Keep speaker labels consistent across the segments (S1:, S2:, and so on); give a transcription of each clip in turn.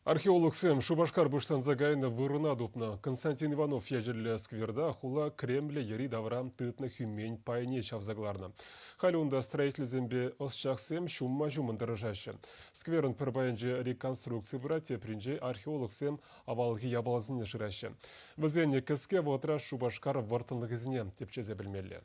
S1: Археолог Сэм Шубашкар Буштан Загайна вырына дупна. Константин Иванов ежелі скверда хула Кремль ери даврам тытны хюмень пайне чавзагларна. Халюнда строитель зембе осчах Сэм шумма жумын дырыжашы. Скверын пырбайынже реконструкции брате принже археолог Сэм авалги ябалзыны жырашы. Вызенне кіске вотра Шубашкар вартынлық изіне тепчезе білмелі.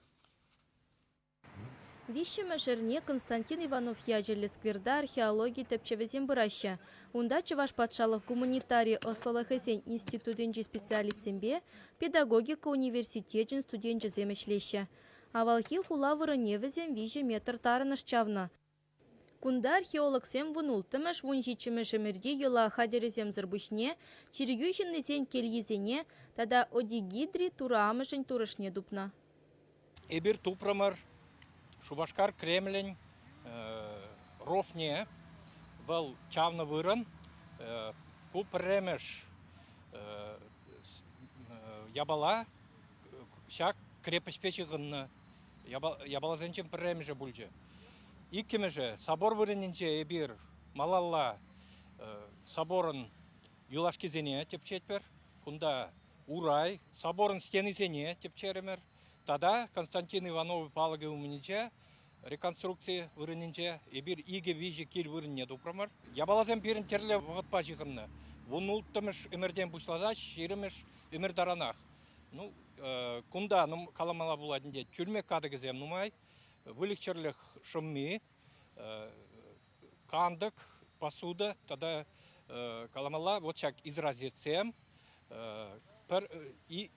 S2: Вещема жерне Константин Иванов ежелі скверда археологии тепчевезен бұраща. Унда Чуваш патшалық гуманитарий осталахесен институтенче специалистсембе педагогика университетен студентче земешлеща. Авалхи хула вырыневезен виже метр тарыныш чавна. Кунда археолог сем вунултымыш вунжичімі жымерде юла хадерезем зырбышне, чиргюшіннезен кельезене, тада одигидри тураамышын турышне дупна.
S3: Эбир тупрамар Шубашкар Кремлень рофне был чавна выран, купремеш ябала, шак крепость печигынна, ябала зенчем премеже бульже. Иккемеже собор вырынинче эбир малалла соборын юлашки зене тепчетпер, кунда урай, соборын стены зене тепчеремер. Тада Константин Иванов палагы умниче, реконструкции вырынинче, эбир иге вижи кил вырынне дупрамар. Ябалазем пирин терле вғытпа жиғынны. Вунулттымыш өмірден бұшлазач, шеремеш өмір даранах. Ну, кунда каламала буладынде тюрме кадыгызем нумай, вылікчерлік шымми, кандык, посуда, тада каламала вот чак изразецем, и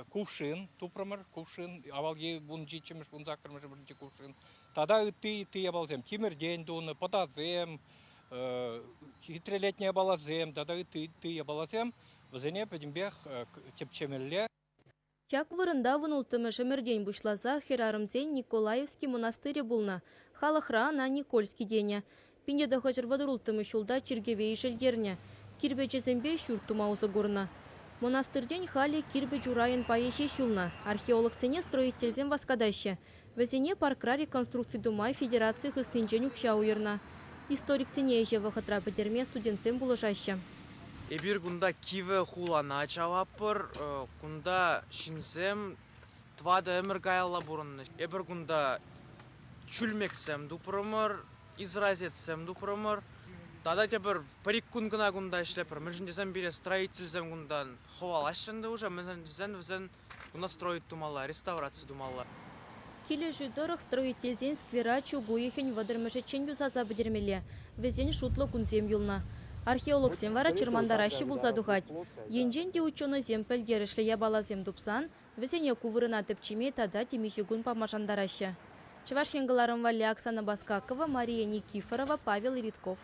S3: кувшин, тупрамар, кувшин, авалги бун жичимиш, бун закырмыш бірінші кувшин. Тада ыты ябалзем, тимирден дуны, подазем, хитрелетне ябалазем, тада ыты ябалазем, вазене пәдімбех тепчемелле.
S2: Чак вырында вунултымы жымерден бушлаза херарымзен Николаевский монастырі булна, халықра на Никольский дене. Пинде хожыр вадырултымы шулда чиргевей жылдерне, кирбечезембе шүртумаузы горна. Монастырден хали кирбе журайын паеше шулна, археолог сене строительзен васкадаще. Везене паркра реконструкции думай федерации хыснинчен укша уйырна. Историк сене еже вахытра петерме студентсен булышаще.
S4: Эбир кунда киве хулана чавапыр, кунда шинсем твада эмір гайалла бұрынны. Эбір кунда чүлмексем дупырымыр, изразетсем дупырымыр. Тада тепір парик кунгына кунда ішлепір. Мүжіндесен бере строительзем кундан ховал ашынды уже, мүжіндесен кунда строить думалла, реставрация думалла.
S2: Киле жүйдорық строительзен сквера чугуехен вадырмышы чен юзаза бідермеле, везен шутлы кунзем юлна. Археолог сен вара чырмандарашы булса духать. Енжен де ученый зем пәлдерішлі ябалазем дупсан, везене кувырына тепчиме тада темешігун памашандарашы. Чываш енгыларым вали Оксана Баскакова, Мария Никифорова, Павел Ритков.